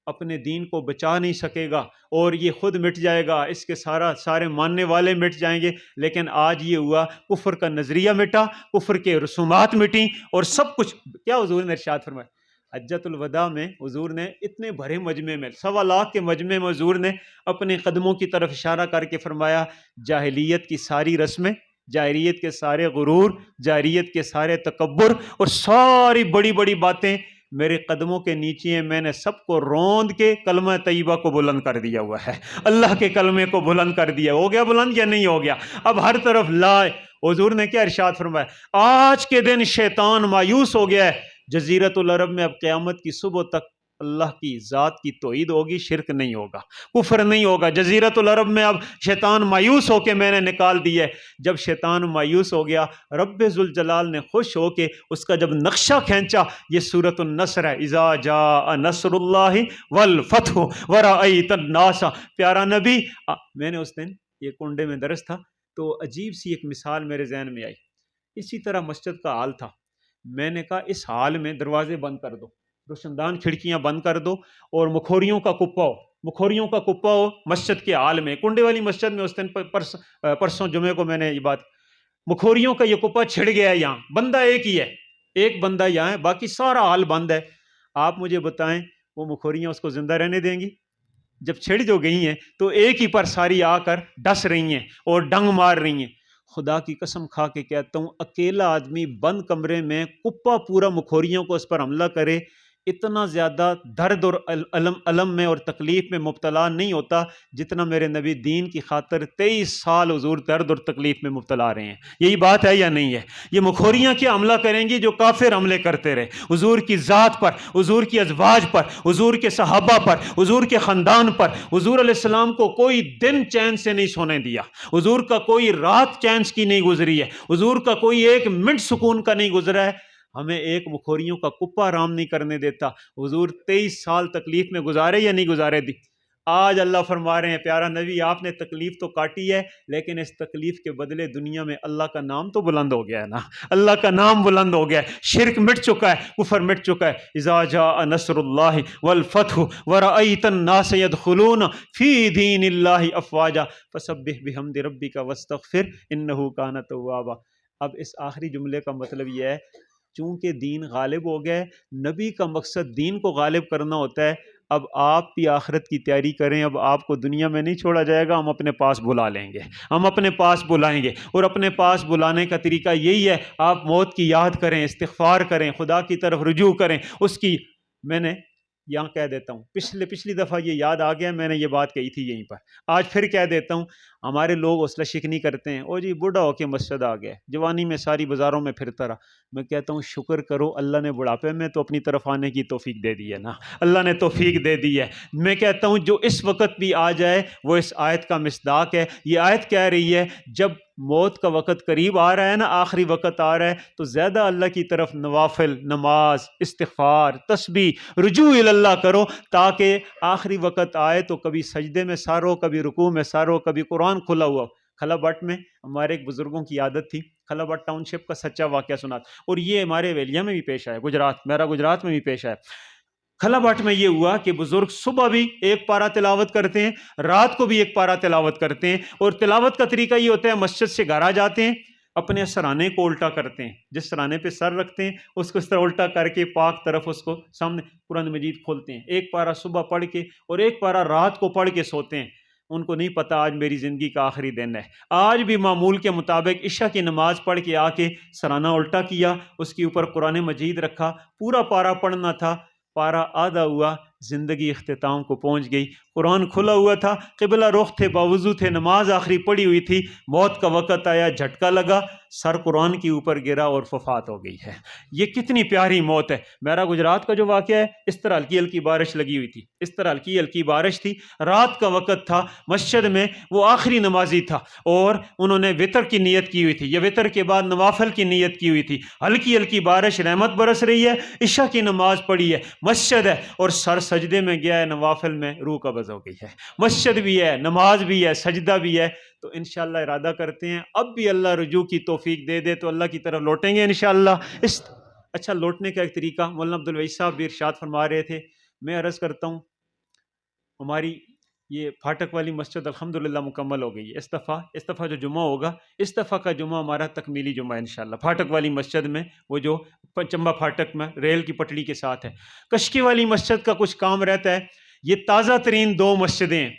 اپنے دین کو بچا نہیں سکے گا اور یہ خود مٹ جائے گا، اس کے سارے ماننے والے مٹ جائیں گے۔ لیکن آج یہ ہوا، کفر کا نظریہ مٹا، کفر کے رسومات مٹیں، اور سب کچھ کیا حضور نے ارشاد فرمایا حجۃ الوداع میں؟ حضور نے اتنے بھرے مجمع میں، 1.25 لاکھ کے مجمع میں حضور نے اپنے قدموں کی طرف اشارہ کر کے فرمایا، جاہلیت کی ساری رسمیں، جاہلیت کے سارے غرور، جاہلیت کے سارے تکبر اور ساری بڑی بڑی باتیں میرے قدموں کے نیچے ہیں، میں نے سب کو روند کے کلمہ طیبہ کو بلند کر دیا ہوا ہے، اللہ کے کلمے کو بلند کر دیا۔ ہو گیا بلند یا نہیں ہو گیا؟ اب ہر طرف لا۔ حضور نے کیا ارشاد فرمایا؟ آج کے دن شیطان مایوس ہو گیا ہے، جزیرۃ العرب میں اب قیامت کی صبح تک اللہ کی ذات کی توحید ہوگی، شرک نہیں ہوگا، کفر نہیں ہوگا۔ جزیرۃ العرب میں اب شیطان مایوس ہو کے میں نے نکال دیا ہے۔ جب شیطان مایوس ہو گیا، رب ذوالجلال نے خوش ہو کے اس کا جب نقشہ کھینچا، یہ سورۃ النصر ہے، اذا جاء نصر اللہ والفتح ورأیت الناس۔ پیارا نبی، میں نے اس دن یہ کنڈے میں درس تھا تو عجیب سی ایک مثال میرے ذہن میں آئی، اسی طرح مسجد کا حال تھا۔ میں نے کہا اس حال میں دروازے بند کر دو، روشندان کھڑکیاں بند کر دو، اور مکھوریوں کا کپا ہو، مکھوریوں کا کپا ہو مسجد کے حال میں۔ کنڈے والی مسجد میں اس دن پرسوں جمعے کو میں نے یہ بات، مکھوریوں کا یہ کپا چھڑ گیا ہے، یہاں بندہ ایک ہی ہے، ایک بندہ یہاں ہے، باقی سارا حال بند ہے۔ آپ مجھے بتائیں وہ مکھوریاں اس کو زندہ رہنے دیں گی؟ جب چھڑ جو گئی ہیں تو ایک ہی پر ساری آ کر ڈس رہی ہیں اور ڈنگ مار رہی ہیں۔ خدا کی قسم کھا کے کہتا ہوں، اکیلا آدمی بند کمرے میں کپا پورا مکھوریوں کو اس پر حملہ کرے، اتنا زیادہ درد اور علم میں اور تکلیف میں مبتلا نہیں ہوتا جتنا میرے نبی دین کی خاطر 23 سال حضور درد اور تکلیف میں مبتلا رہے ہیں۔ یہی بات ہے یا نہیں ہے؟ یہ مکھوریاں کیا حملہ کریں گی جو کافر حملے کرتے رہے حضور کی ذات پر، حضور کی ازواج پر، حضور کے صحابہ پر، حضور کے خاندان پر۔ حضور علیہ السلام کو کوئی دن چین سے نہیں سونے دیا، حضور کا کوئی رات چین کی نہیں گزری ہے، حضور کا کوئی ایک منٹ سکون کا نہیں گزرا ہے۔ ہمیں ایک مکھوریوں کا کپا آرام نہیں کرنے دیتا۔ حضور 23 سال تکلیف میں گزارے یا نہیں گزارے دی؟ آج اللہ فرما رہے ہیں پیارا نبی آپ نے تکلیف تو کاٹی ہے، لیکن اس تکلیف کے بدلے دنیا میں اللہ کا نام تو بلند ہو گیا ہے نا، اللہ کا نام بلند ہو گیا ہے، شرک مٹ چکا ہے، کفر مٹ چکا ہے۔ اذا جاء نصر اللہ والفتح ورأیت الناس يدخلون فی دین اللہ افواجا فسبح بحمد ربک واستغفر انہ کان توابا۔ اب اس آخری جملے کا مطلب یہ ہے، چونکہ دین غالب ہو گئے، نبی کا مقصد دین کو غالب کرنا ہوتا ہے، اب آپ بھی آخرت کی تیاری کریں، اب آپ کو دنیا میں نہیں چھوڑا جائے گا، ہم اپنے پاس بلا لیں گے، ہم اپنے پاس بلائیں گے، اور اپنے پاس بلانے کا طریقہ یہی ہے، آپ موت کی یاد کریں، استغفار کریں، خدا کی طرف رجوع کریں، اس کی میں نے یہاں کہہ دیتا ہوں، پچھلی دفعہ یہ یاد آ گیا، میں نے یہ بات کہی تھی یہیں پر، آج پھر کہہ دیتا ہوں. ہمارے لوگ حوصلہ شکنی کرتے ہیں، او جی بوڑھا ہو کے مسجد آ گئے، جوانی میں ساری بازاروں میں پھرتا رہا. میں کہتا ہوں شکر کرو، اللہ نے بڑھاپے میں تو اپنی طرف آنے کی توفیق دے دی ہے نا، اللہ نے توفیق دے دی ہے. میں کہتا ہوں جو اس وقت بھی آ جائے وہ اس آیت کا مصداق ہے. یہ آیت کہہ رہی ہے جب موت کا وقت قریب آ رہا ہے نا، آخری وقت آ رہا ہے، تو زیادہ اللہ کی طرف نوافل، نماز، استغفار، تسبیح، رجوع اللہ کرو، تاکہ آخری وقت آئے تو کبھی سجدے میں سارو، کبھی رکوع میں سارو، کبھی قرآن کھلا ہوا. خلا بٹ میں ہمارے ایک بزرگوں کی عادت تھی، خلا بٹ ٹاؤن شپ کا سچا واقعہ سنا، اور یہ ہمارے ویلیا میں بھی پیش آیا، گجرات میں بھی پیش آیا. خلا بٹ میں یہ ہوا کہ بزرگ صبح بھی ایک پارہ تلاوت کرتے ہیں، رات کو بھی ایک پارہ تلاوت کرتے ہیں، اور تلاوت کا طریقہ یہ ہوتا ہے مسجد سے گھر آ جاتے ہیں، اپنے سرانے کو الٹا کرتے ہیں، جس سرانے پہ سر رکھتے ہیں اس کو اس طرح الٹا کر کے پاک طرف اس کو سامنے قرآن مجید کھولتے ہیں، ایک پارہ صبح پڑھ کے اور ایک پارہ رات کو پڑھ کے سوتے ہیں. ان کو نہیں پتہ آج میری زندگی کا آخری دن ہے. آج بھی معمول کے مطابق عشاء کی نماز پڑھ کے آ کے سرانہ الٹا کیا، اس کے اوپر قرآن مجید رکھا، پورا پارہ پڑھنا تھا، پارہ آدھا ہوا، زندگی اختتام کو پہنچ گئی. قرآن کھلا ہوا تھا، قبلہ رخ تھے، باوضو تھے، نماز آخری پڑھی ہوئی تھی، موت کا وقت آیا، جھٹکا لگا، سر قرآن کے اوپر گرا اور وفات ہو گئی ہے. یہ کتنی پیاری موت ہے. میرا گجرات کا جو واقعہ ہے، اس طرح ہلکی ہلکی بارش لگی ہوئی تھی، اس طرح ہلکی ہلکی بارش تھی، رات کا وقت تھا، مسجد میں وہ آخری نمازی تھا اور انہوں نے وتر کی نیت کی ہوئی تھی، یہ وتر کے بعد نوافل کی نیت کی ہوئی تھی. ہلکی ہلکی بارش، رحمت برس رہی ہے، عشاء کی نماز پڑھی ہے، مسجد ہے، اور سر سجدے میں گیا ہے، نوافل میں روح قبض ہو گئی ہے. مسجد بھی ہے، نماز بھی ہے، سجدہ بھی ہے. تو انشاءاللہ ارادہ کرتے ہیں اب بھی اللہ رجوع کی توفیق دے دے تو اللہ کی طرف لوٹیں گے انشاءاللہ. اچھا، لوٹنے کا ایک طریقہ مولانا عبدالوہی صاحب بھی ارشاد فرما رہے تھے. میں عرض کرتا ہوں ہماری یہ پھاٹک والی مسجد الحمدللہ مکمل ہو گئی ہے. اس دفعہ جو جمعہ ہوگا، اس دفعہ کا جمعہ ہمارا تکمیلی جمعہ ہے انشاءاللہ. پھاٹک والی مسجد میں، وہ جو چمبا پھاٹک میں ریل کی پٹڑی کے ساتھ ہے. کشکی والی مسجد کا کچھ کام رہتا ہے. یہ تازہ ترین 2 مسجدیں ہیں.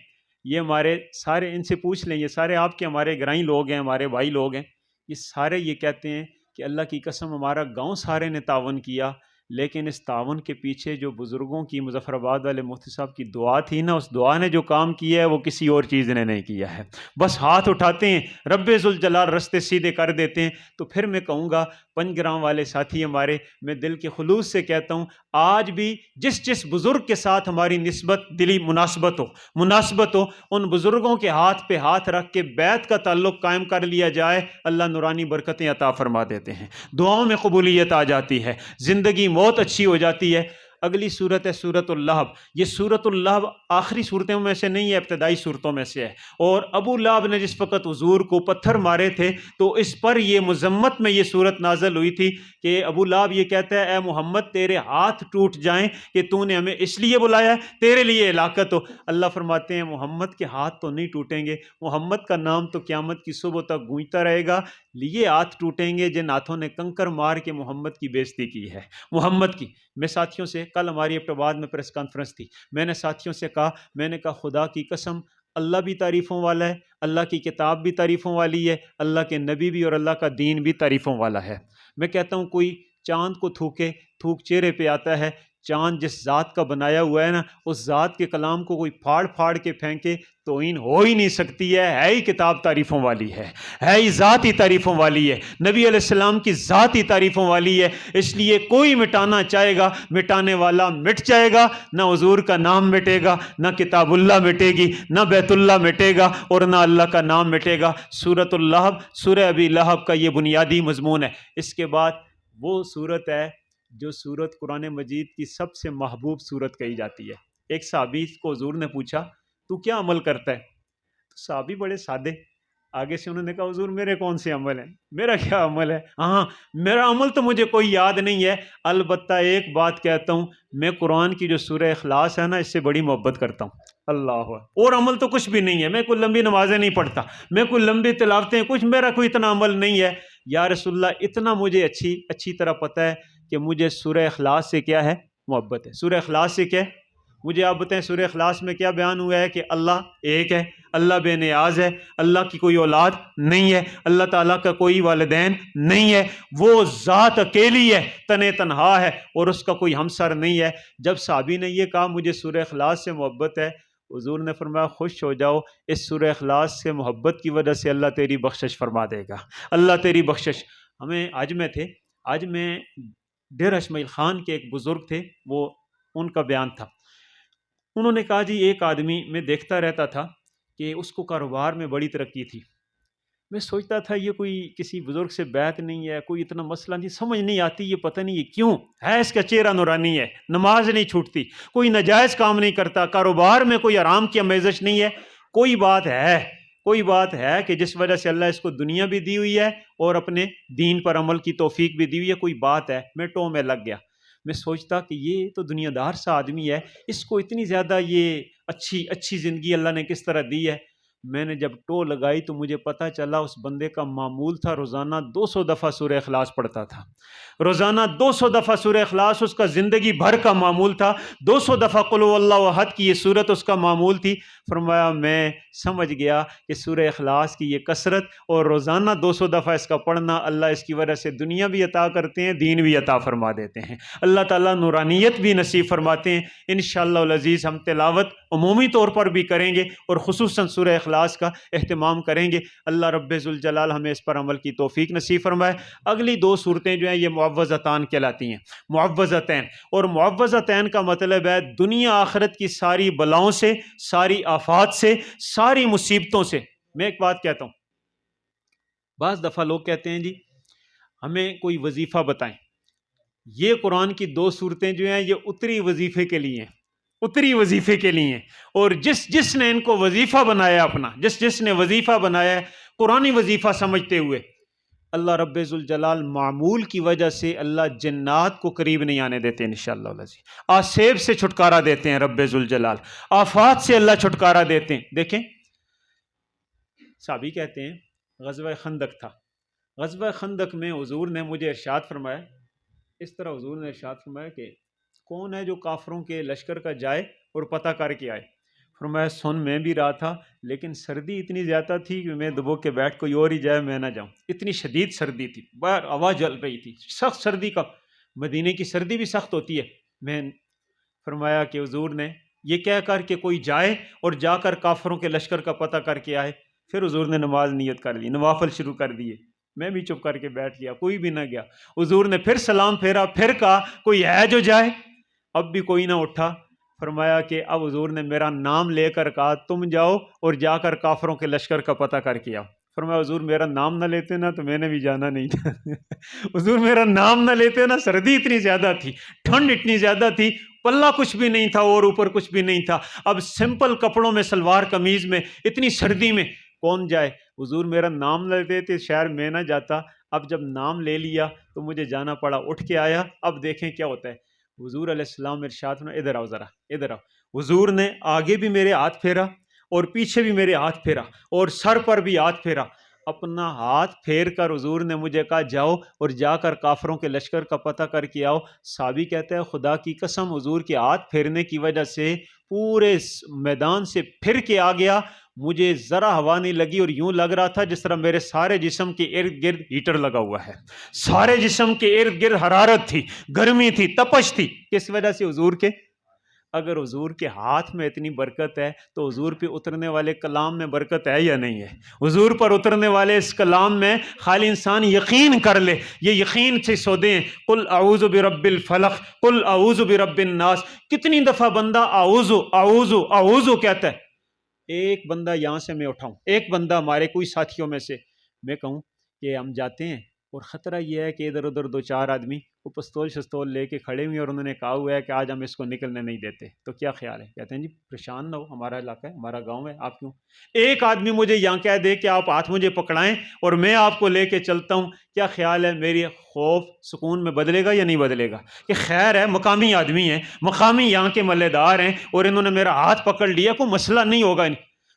یہ ہمارے سارے، ان سے پوچھ لیں، یہ سارے آپ کے ہمارے گرائی لوگ ہیں، ہمارے بھائی لوگ ہیں. یہ سارے یہ کہتے ہیں کہ اللہ کی قسم ہمارا گاؤں سارے نے تعاون کیا، لیکن اس تعاون کے پیچھے جو بزرگوں کی، مظفر آباد والے مفتی صاحب کی دعا تھی نا، اس دعا نے جو کام کیا ہے وہ کسی اور چیز نے نہیں کیا ہے. بس ہاتھ اٹھاتے ہیں، رب ذوالجلال رستے سیدھے کر دیتے ہیں. تو پھر میں کہوں گا پنجگرام والے ساتھی ہمارے، میں دل کے خلوص سے کہتا ہوں آج بھی جس بزرگ کے ساتھ ہماری نسبت، دلی مناسبت ہو، ان بزرگوں کے ہاتھ پہ ہاتھ رکھ کے بیعت کا تعلق قائم کر لیا جائے، اللہ نورانی برکتیں عطا فرما دیتے ہیں، دعاؤں میں قبولیت آ جاتی ہے، زندگی موت اچھی ہو جاتی ہے. اگلی صورت ہے سورۃ اللہب. یہ سورۃ اللہب آخری صورتوں میں سے نہیں ہے، ابتدائی صورتوں میں سے ہے. اور ابو لہب نے جس وقت حضور کو پتھر مارے تھے تو اس پر یہ مذمت میں یہ صورت نازل ہوئی تھی کہ ابو لہب یہ کہتا ہے اے محمد تیرے ہاتھ ٹوٹ جائیں کہ تو نے ہمیں اس لیے بلایا ہے، تیرے لیے ہلاکت ہو. اللہ فرماتے ہیں محمد کے ہاتھ تو نہیں ٹوٹیں گے، محمد کا نام تو قیامت کی صبح تک گونجتا رہے گا. لیے ہاتھ ٹوٹیں گے جن ہاتھوں نے کنکر مار کے محمد کی بےزتی کی ہے، محمد کی. میں ساتھیوں سے، کل ہماری ابتباد میں پریس کانفرنس تھی، میں نے ساتھیوں سے کہا، میں نے کہا خدا کی قسم اللہ بھی تعریفوں والا ہے، اللہ کی کتاب بھی تعریفوں والی ہے، اللہ کے نبی بھی اور اللہ کا دین بھی تعریفوں والا ہے. میں کہتا ہوں کوئی چاند کو تھوک چہرے پہ آتا ہے. چاند جس ذات کا بنایا ہوا ہے نا، اس ذات کے کلام کو کوئی پھاڑ کے پھینکے توہین ہو ہی نہیں سکتی ہے ہی کتاب تعریفوں والی ہے ہی ذات ہی تعریفوں والی ہے، نبی علیہ السلام کی ذات ہی تعریفوں والی ہے. اس لیے کوئی مٹانا چاہے گا، مٹانے والا مٹ جائے گا. نہ حضور کا نام مٹے گا، نہ کتاب اللہ مٹے گی، نہ بیت اللہ مٹے گا، اور نہ اللہ کا نام مٹے گا. سورۃ اللہب، سورہ ابی لہب کا یہ بنیادی مضمون ہے. اس کے بعد وہ صورت ہے جو صورت قرآن مجید کی سب سے محبوب صورت کہی جاتی ہے. ایک صحابی کو حضور نے پوچھا تو کیا عمل کرتا ہے؟ تو صحابی بڑے سادے، آگے سے انہوں نے کہا حضور میرے کون سے عمل ہیں، میرا کیا عمل ہے، ہاں میرا عمل تو مجھے کوئی یاد نہیں ہے، البتہ ایک بات کہتا ہوں، میں قرآن کی جو سورہ اخلاص ہے نا، اس سے بڑی محبت کرتا ہوں. اللہ، اور عمل تو کچھ بھی نہیں ہے، میں کوئی لمبی نمازیں نہیں پڑھتا، میں کوئی لمبی تلاوتیں، کچھ میرا کوئی اتنا عمل نہیں ہے. یا رسول اللہ اتنا مجھے اچھی طرح پتہ ہے کہ مجھے سورہ اخلاص سے کیا ہے، محبت ہے. سورہ اخلاص سے کیا ہے، مجھے آپ بتائیں سورہ اخلاص میں کیا بیان ہوا ہے کہ اللہ ایک ہے، اللہ بے نیاز ہے، اللہ کی کوئی اولاد نہیں ہے، اللہ تعالیٰ کا کوئی والدین نہیں ہے، وہ ذات اکیلی ہے، تن تنہا ہے اور اس کا کوئی ہمسر نہیں ہے۔ جب صحابی نے یہ کہا مجھے سورہ اخلاص سے محبت ہے، حضور نے فرمایا خوش ہو جاؤ، اس سورہ اخلاص سے محبت کی وجہ سے اللہ تیری بخشش فرما دے گا، اللہ تیری بخشش۔ ہمیں آج میں ڈیرہ اسماعیل خان کے ایک بزرگ تھے، وہ ان کا بیان تھا، انہوں نے کہا جی ایک آدمی میں دیکھتا رہتا تھا کہ اس کو کاروبار میں بڑی ترقی تھی، میں سوچتا تھا یہ کوئی کسی بزرگ سے بیعت نہیں ہے، کوئی اتنا مسئلہ نہیں، سمجھ نہیں آتی یہ پتہ نہیں یہ کیوں ہے، اس کا چہرہ نورانی ہے، نماز نہیں چھوٹتی، کوئی ناجائز کام نہیں کرتا، کاروبار میں کوئی آرام کی آمیزش نہیں ہے، کوئی بات ہے کہ جس وجہ سے اللہ اس کو دنیا بھی دی ہوئی ہے اور اپنے دین پر عمل کی توفیق بھی دی ہوئی ہے، کوئی بات ہے۔ میں ٹو میں لگ گیا، میں سوچتا کہ یہ تو دنیا دار سا آدمی ہے، اس کو اتنی زیادہ یہ اچھی زندگی اللہ نے کس طرح دی ہے۔ میں نے جب ٹو لگائی تو مجھے پتہ چلا اس بندے کا معمول تھا روزانہ 200 دفعہ سورہ اخلاص پڑھتا تھا، روزانہ 200 دفعہ سورہ اخلاص اس کا زندگی بھر کا معمول تھا، 200 دفعہ قل هو اللہ احد کی یہ صورت اس کا معمول تھی۔ فرمایا میں سمجھ گیا کہ سورہ اخلاص کی یہ کثرت اور روزانہ 200 دفعہ اس کا پڑھنا، اللہ اس کی وجہ سے دنیا بھی عطا کرتے ہیں، دین بھی عطا فرما دیتے ہیں، اللہ تعالیٰ نورانیت بھی نصیب فرماتے ہیں۔ انشاءاللہ العزیز ہم تلاوت عمومی طور پر بھی کریں گے اور خصوصاً سورہ اخلاص کا اہتمام کریں گے، اللہ رب ذوالجلال ہمیں اس پر عمل کی توفیق نصیب فرمائے۔ اگلی دو صورتیں جو ہیں یہ معوذتان کہلاتی ہیں، معوذتین، اور معوذتین کا مطلب ہے دنیا آخرت کی ساری بلاؤں سے، ساری آفات سے، ساری مصیبتوں سے۔ میں ایک بات کہتا ہوں، بعض دفعہ لوگ کہتے ہیں جی ہمیں کوئی وظیفہ بتائیں، یہ قرآن کی دو صورتیں جو ہیں یہ اتری وظیفے کے لیے ہیں، اتری وظیفے کے لیے ہیں، اور جس نے ان کو وظیفہ بنایا، اپنا جس نے وظیفہ بنایا ہے قرآنی وظیفہ سمجھتے ہوئے، اللہ رب ذوالجلال معمول کی وجہ سے اللہ جنات کو قریب نہیں آنے دیتے انشاءاللہ العزیز، آسیب سے چھٹکارا دیتے ہیں رب ذوالجلال، آفات سے اللہ چھٹکارا دیتے ہیں۔ دیکھیں صحابی کہتے ہیں غزوہ خندق تھا، غزوہ خندق میں حضور نے مجھے ارشاد فرمایا، اس طرح حضور نے ارشاد فرمایا کہ کون ہے جو کافروں کے لشکر کا جائے اور پتہ کر کے آئے؟ فرمایا سن میں بھی رہا تھا، لیکن سردی اتنی زیادہ تھی کہ میں دبو کے بیٹھ کوئی اور ہی جائے میں نہ جاؤں، اتنی شدید سردی تھی، باہر ہوا جل رہی تھی، سخت سردی کا، مدینے کی سردی بھی سخت ہوتی ہے۔ میں فرمایا کہ حضور نے یہ کہہ کر کہ کوئی جائے اور جا کر کافروں کے لشکر کا پتہ کر کے آئے، پھر حضور نے نماز نیت کر لی، نوافل شروع کر دیے، میں بھی چپ کر کے بیٹھ گیا، کوئی بھی نہ گیا۔ حضور نے پھر سلام پھیرا، پھر کہا کوئی ہے جو جائے، اب بھی کوئی نہ اٹھا۔ فرمایا کہ اب حضور نے میرا نام لے کر کہا تم جاؤ اور جا کر کافروں کے لشکر کا پتہ کر کے آؤ۔ فرمایا حضور میرا نام نہ لیتے نا تو میں نے بھی جانا نہیں تھا حضور میرا نام نہ لیتے نا، سردی اتنی زیادہ تھی، ٹھنڈ اتنی زیادہ تھی، پلہ کچھ بھی نہیں تھا اور اوپر کچھ بھی نہیں تھا، اب سمپل کپڑوں میں سلوار قمیض میں اتنی سردی میں کون جائے؟ حضور میرا نام نہ لیتے تھے شاید میں نہ جاتا، اب جب نام لے لیا تو مجھے جانا پڑا، اٹھ کے آیا۔ اب دیکھیں کیا ہوتا ہے، حضور علیہ السلام ارشاد نے ادھر آؤ ذرا ادھر آؤ، حضور نے آگے بھی میرے ہاتھ پھیرا اور پیچھے بھی میرے ہاتھ پھیرا اور سر پر بھی ہاتھ پھیرا، اپنا ہاتھ پھیر کر حضور نے مجھے کہا جاؤ اور جا کر کافروں کے لشکر کا پتہ کر کے آؤ۔ صحابی کہتے ہیں خدا کی قسم حضور کے ہاتھ پھیرنے کی وجہ سے پورے میدان سے پھر کے آ گیا، مجھے ذرا ہوا نہیں لگی اور یوں لگ رہا تھا جس طرح میرے سارے جسم کے ارد گرد ہیٹر لگا ہوا ہے، سارے جسم کے ارد گرد حرارت تھی، گرمی تھی، تپش تھی، کس وجہ سے؟ حضور کے۔ اگر حضور کے ہاتھ میں اتنی برکت ہے تو حضور پہ اترنے والے کلام میں برکت ہے یا نہیں ہے؟ حضور پر اترنے والے اس کلام میں خالی انسان یقین کر لے، یہ یقین سے سودیں، قل اعوذ برب الفلق، قل اعوذ برب الناس، کتنی دفعہ بندہ اعوذ اعوذ اعوذ کہتا ہے، ایک بندہ یہاں سے میں اٹھاؤں، ایک بندہ ہمارے کوئی ساتھیوں میں سے میں کہوں کہ ہم جاتے ہیں اور خطرہ یہ ہے کہ ادھر ادھر دو چار آدمی وہ پستول شستول لے کے کھڑے ہوئے اور انہوں نے کہا ہوا ہے کہ آج ہم اس کو نکلنے نہیں دیتے، تو کیا خیال ہے؟ کہتے ہیں جی پریشان نہ ہو، ہمارا علاقہ ہے، ہمارا گاؤں ہے، آپ کیوں؟ ایک آدمی مجھے یہاں کہہ دے کہ آپ ہاتھ مجھے پکڑائیں اور میں آپ کو لے کے چلتا ہوں، کیا خیال ہے میری خوف سکون میں بدلے گا یا نہیں بدلے گا؟ کہ خیر ہے مقامی آدمی ہیں، مقامی یہاں کے محلے دار ہیں اور انہوں نے میرا ہاتھ پکڑ لیا، کوئی مسئلہ نہیں ہوگا۔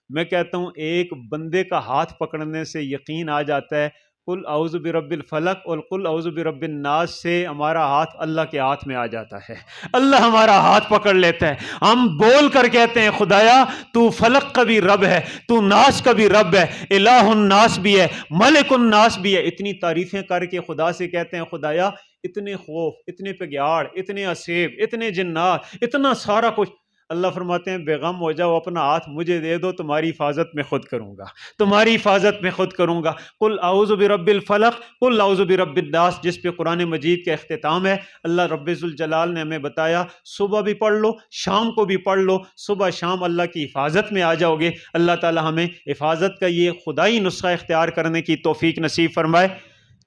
میں کہتا ہوں ایک بندے کا ہاتھ پکڑنے سے یقین آ جاتا ہے، قل اعوذ برب الفلق اور قل اعوذ برب الناس سے ہمارا ہاتھ اللہ کے ہاتھ میں آ جاتا ہے، اللہ ہمارا ہاتھ پکڑ لیتا ہے، ہم بول کر کہتے ہیں خدایا تو فلق کا بھی رب ہے، تو ناس کا بھی رب ہے، الہ الناس بھی ہے، ملک الناس بھی ہے، اتنی تعریفیں کر کے خدا سے کہتے ہیں خدایا اتنے خوف، اتنے پگیاڑ، اتنے اسیب، اتنے جنات، اتنا سارا کچھ، اللہ فرماتے ہیں بیغم ہو جاؤ، اپنا ہاتھ مجھے دے دو، تمہاری حفاظت میں خود کروں گا، تمہاری حفاظت میں خود کروں گا۔ قل اعوذ برب الفلق قل اعوذ برب الناس، جس پہ قرآن مجید کا اختتام ہے۔ اللہ رب ذوالجلال نے ہمیں بتایا صبح بھی پڑھ لو، شام کو بھی پڑھ لو، صبح شام اللہ کی حفاظت میں آ جاؤ گے۔ اللہ تعالی ہمیں حفاظت کا یہ خدائی نسخہ اختیار کرنے کی توفیق نصیب فرمائے۔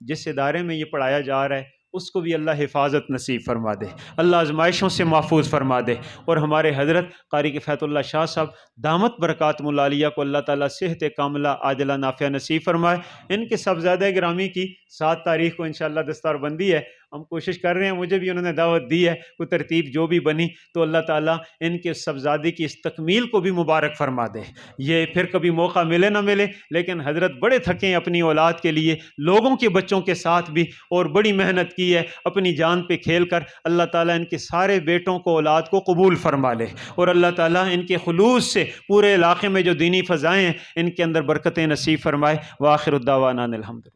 جس ادارے میں یہ پڑھایا جا رہا ہے اس کو بھی اللہ حفاظت نصیب فرما دے، اللہ آزمائشوں سے محفوظ فرما دے، اور ہمارے حضرت قاری کفایت اللہ شاہ صاحب دامت برکاتہم العالیہ کو اللہ تعالیٰ صحت کاملہ عاجلہ نافعہ نصیب فرمائے۔ ان کے صاحبزادہ گرامی کی 7 تاریخ کو انشاءاللہ دستار بندی ہے، ہم کوشش کر رہے ہیں، مجھے بھی انہوں نے دعوت دی ہے، کوئی ترتیب جو بھی بنی تو اللہ تعالیٰ ان کے صاحبزادی کی اس تکمیل کو بھی مبارک فرما دے۔ یہ پھر کبھی موقع ملے نہ ملے، لیکن حضرت بڑے تھکے ہیں اپنی اولاد کے لیے، لوگوں کے بچوں کے ساتھ بھی، اور بڑی محنت کی ہے اپنی جان پہ کھیل کر۔ اللہ تعالیٰ ان کے سارے بیٹوں کو، اولاد کو قبول فرما لے، اور اللہ تعالیٰ ان کے خلوص سے پورے علاقے میں جو دینی فضائیں ہیں ان کے اندر برکتیں نصیب فرمائے۔ وآخر الدعوانا الحمد للہ۔